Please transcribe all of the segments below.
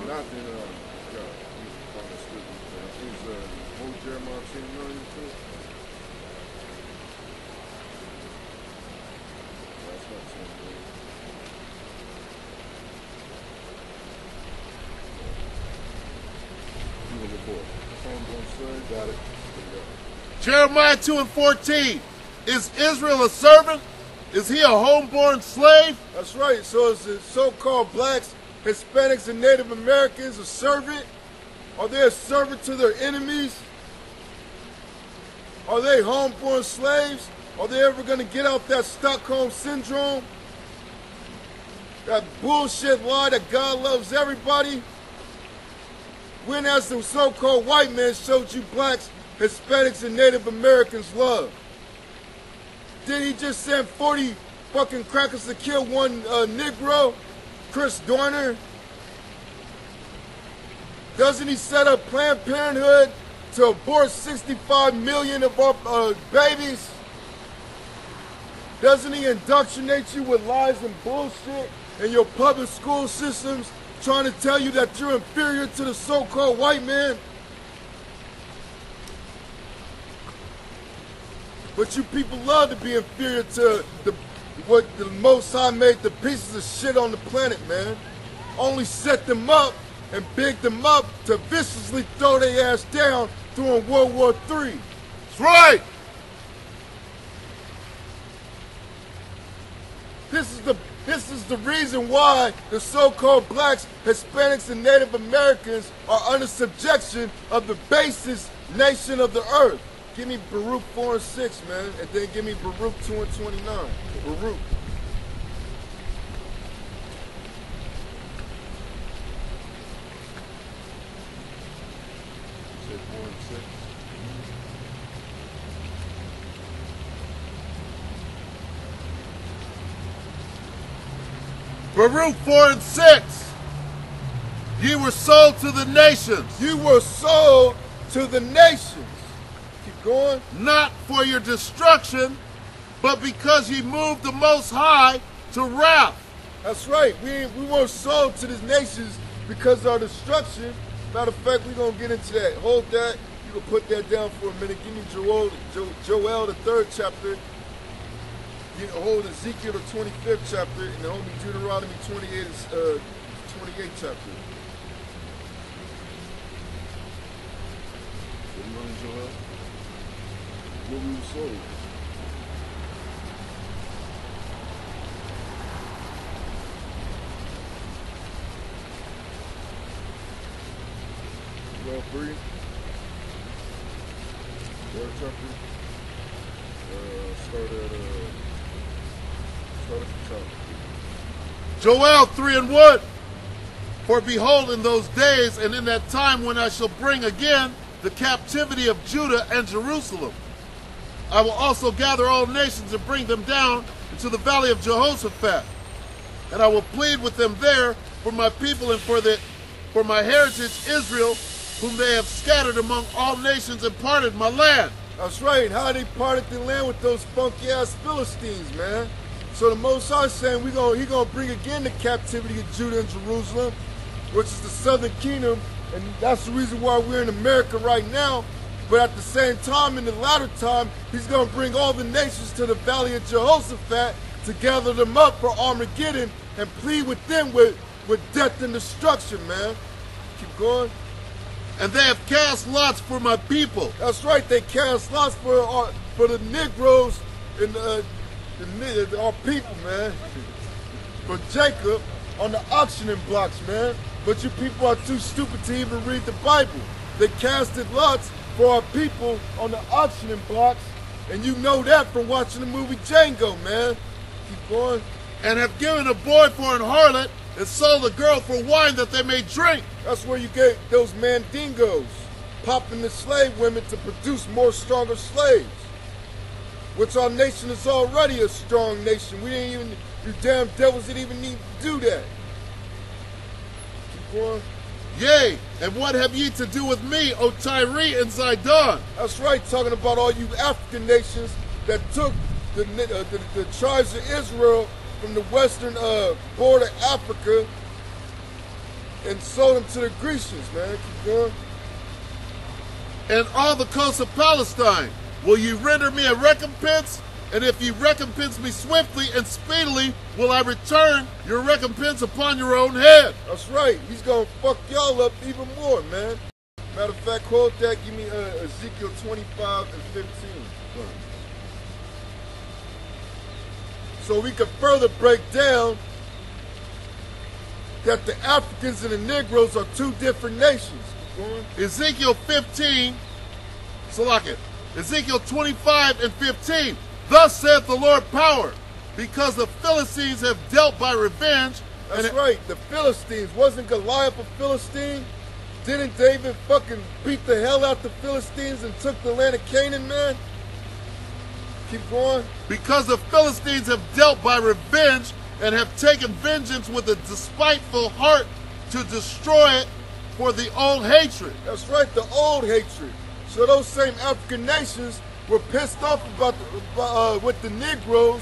nothing, yeah, he's on the scriptures, man. He's, whole Jeremiah 10:9 too. That's not 10, man. Got it. Jeremiah 2:14. Is Israel a servant? Is he a homeborn slave? That's right. So is the so-called blacks, Hispanics, and Native Americans a servant? Are they a servant to their enemies? Are they homeborn slaves? Are they ever going to get out that Stockholm syndrome? That bullshit lie that God loves everybody? When has the so-called white man showed you blacks, Hispanics, and Native Americans love? Did he just send 40 fucking crackers to kill one Negro, Chris Dorner? Doesn't he set up Planned Parenthood to abort 65 million of our babies? Doesn't he indoctrinate you with lies and bullshit in your public school systems, trying to tell you that you're inferior to the so-called white man? But you people love to be inferior to what the Most High made the pieces of shit on the planet, man. Only set them up and big them up to viciously throw their ass down during World War III. That's right. This is the reason why the so-called blacks, Hispanics, and Native Americans are under subjection of the basest nation of the earth. Give me Baruch 4 and 6, man, and then give me Baruch 2 and 29. Baruch. Say 4 and 6. Baruch 4 and 6. Ye were sold to the nations. You were sold to the nations. Keep going. Not for your destruction, but because ye moved the Most High to wrath. That's right. We weren't sold to these nations because of our destruction. Matter of fact, we're going to get into that. Hold that. You can put that down for a minute. Give me Joel, the 3rd chapter. You know, hold Ezekiel, the 25th chapter. And hold me Deuteronomy 28th chapter. What you running, Joel? What we were sold. Joel 3. 3rd chapter. Start at the top. Joel 3 and 1. For behold, in those days and in that time when I shall bring again the captivity of Judah and Jerusalem, I will also gather all nations and bring them down into the valley of Jehoshaphat. And I will plead with them there for my people and for my heritage Israel, whom they have scattered among all nations and parted my land. That's right. How they parted the land with those funky ass Philistines, man. So the Most High is saying he gonna bring again the captivity of Judah and Jerusalem, which is the southern kingdom, and that's the reason why we're in America right now. But at the same time, in the latter time, he's gonna bring all the nations to the valley of Jehoshaphat to gather them up for Armageddon and plead with them with death and destruction, man. Keep going. And they have cast lots for my people. That's right. They cast lots for the Negroes and our people, man. For Jacob on the auctioning blocks, man. But you people are too stupid to even read the Bible. They casted lots for our people on the auctioning blocks, and you know that from watching the movie Django, man. Keep going. And have given a boy for an harlot, and sold a girl for wine that they may drink. That's where you get those mandingos, popping the slave women to produce more stronger slaves. Which our nation is already a strong nation. We didn't even, you damn devils didn't even need to do that. Keep going. Yea, and what have ye to do with me, O Tyre and Zidon? That's right, talking about all you African nations that took the tribes of Israel from the western border of Africa and sold them to the Grecians, man. Keep going. And all the coasts of Palestine, will ye render me a recompense? And if ye recompense me swiftly and speedily, will I return your recompense upon your own head. That's right. He's going to fuck y'all up even more, man. Matter of fact, quote that. Give me Ezekiel 25 and 15. So we can further break down that the Africans and the Negroes are two different nations. Ezekiel 15, Salakia, Ezekiel 25 and 15. Thus saith the Lord power, because the Philistines have dealt by revenge. That's right, the Philistines. Wasn't Goliath a Philistine? Didn't David fucking beat the hell out the Philistines and took the land of Canaan, man? Keep going. Because the Philistines have dealt by revenge and have taken vengeance with a despiteful heart to destroy it for the old hatred. That's right, the old hatred. So those same African nations were pissed off about with the Negroes,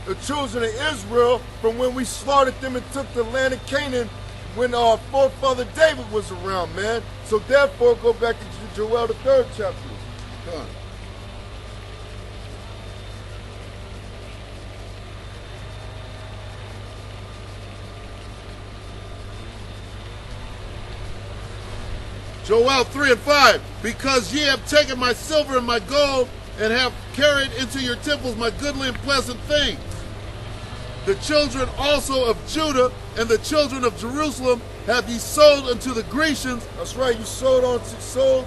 the children of Israel, from when we slaughtered them and took the land of Canaan when our forefather David was around, man. So therefore, go back to Joel, the 3rd chapter. Come on. Joel 3 and 5. Because ye have taken my silver and my gold, and have carried into your temples my goodly and pleasant things. The children also of Judah and the children of Jerusalem have ye sold unto the Grecians. That's right, you sold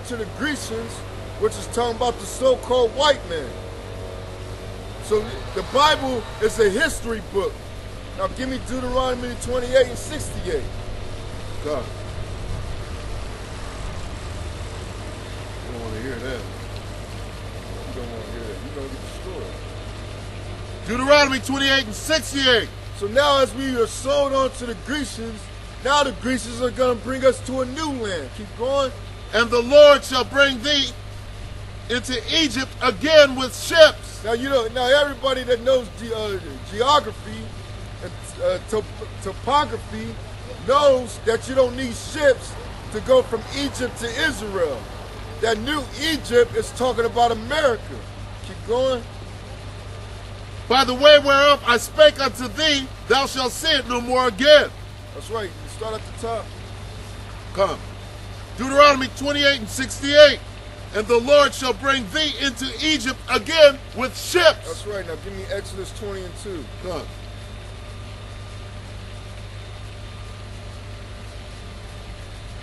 to the Grecians, which is talking about the so-called white man. So the Bible is a history book. Now give me Deuteronomy 28 and 68. God. You don't want to hear that. You don't want to hear that. You're going to get destroyed. Deuteronomy 28 and 68. So now as we are sold on to the Grecians, now the Grecians are going to bring us to a new land. Keep going. And the Lord shall bring thee into Egypt again with ships. Now, you know, now everybody that knows geography and topography knows that you don't need ships to go from Egypt to Israel. That new Egypt is talking about America. Keep going. By the way whereof I spake unto thee, thou shalt see it no more again. That's right. You start at the top. Come. Deuteronomy 28 and 68. And the Lord shall bring thee into Egypt again with ships. That's right. Now give me Exodus 20 and 2. Come.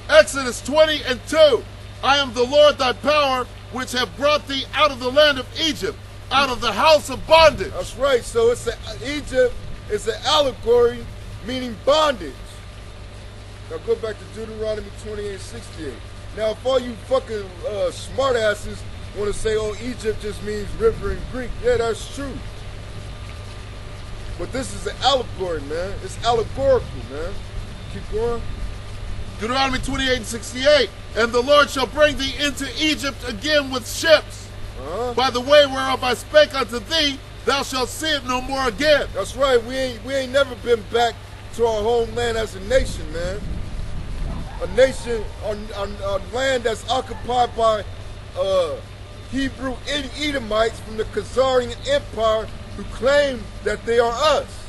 Exodus 20 and 2. I am the Lord thy power, which have brought thee out of the land of Egypt, out of the house of bondage. That's right. So Egypt is an allegory meaning bondage. Now go back to Deuteronomy 28 and 68. Now if all you fucking smartasses want to say, oh, Egypt just means river in Greek, yeah, that's true. But this is an allegory, man. It's allegorical, man. Keep going. Deuteronomy 28 and 68. And the Lord shall bring thee into Egypt again with ships. By the way whereof I spake unto thee, thou shalt see it no more again. That's right. We ain't never been back to our homeland as a nation, man. A nation on land that's occupied by Hebrew Edomites from the Khazarian Empire who claim that they are us.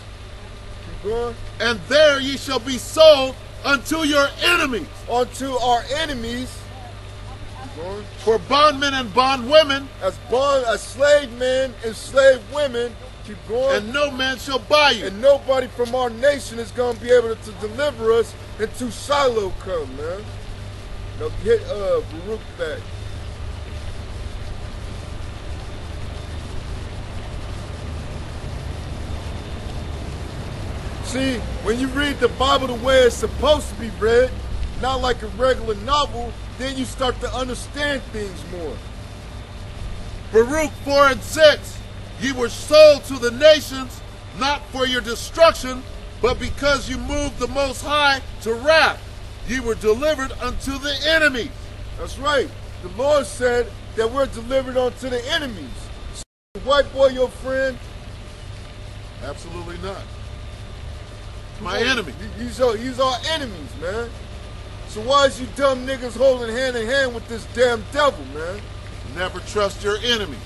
Keep going. And there ye shall be sold unto your enemies. Unto our enemies. Keep going. For bondmen and bondwomen. As slave men and slave women. Keep going. And no man shall buy you. And nobody from our nation is going to be able to deliver us until Shiloh come, man. Now get Baruch back. See, when you read the Bible the way it's supposed to be read, not like a regular novel, then you start to understand things more. Baruch 4 and 6. Ye were sold to the nations, not for your destruction, but because you moved the Most High to wrath. Ye were delivered unto the enemies. That's right. The Lord said that we're delivered unto the enemies. So, white boy, your friend? Absolutely not. My enemy. He's our enemies, man. So why is you dumb niggas holding hand in hand with this damn devil, man? Never trust your enemy.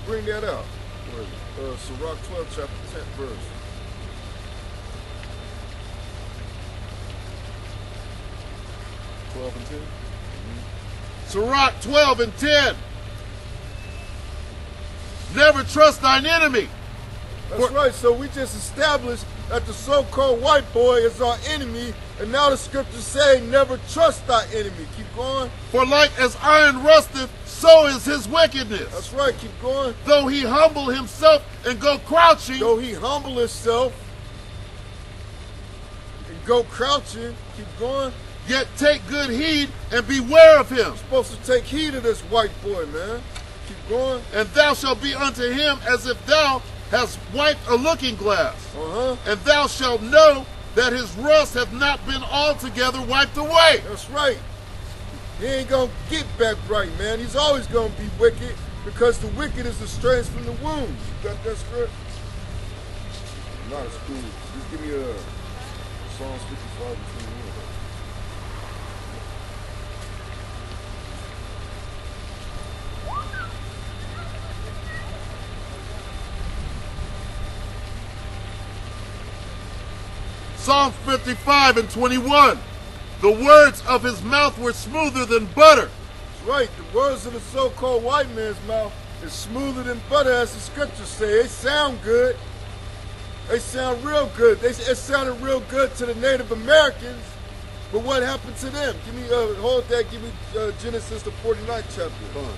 Bring that out. Where is it? Sirach 12, chapter 10, verse. And 10. Sirach 12 and 10. Never trust thine enemy. That's right. So we just established that the so-called white boy is our enemy, and now the scriptures say, never trust thy enemy. Keep going. For like as iron rusteth, so is his wickedness. That's right. Keep going. Though he humble himself and go crouching. Though he humble himself and go crouching. Keep going. Yet take good heed and beware of him. You're supposed to take heed of this white boy, man. Keep going. And thou shalt be unto him as if thou hast wiped a looking glass. And thou shalt know that his rust hath not been altogether wiped away. That's right. He ain't gonna get back right, man. He's always gonna be wicked because the wicked is estranged from the womb. You got that script? Not as cool. Just give me a Psalms 55 and 21. Psalm 55 and 21. The words of his mouth were smoother than butter. That's right. The words of the so-called white man's mouth is smoother than butter, as the scriptures say. They sound good. They sound real good. It sounded real good to the Native Americans, but what happened to them? Give me, hold that. Give me Genesis the 49th chapter. Come on.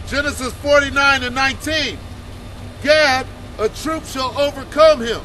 Genesis 49 and 19. Gad, a troop shall overcome him.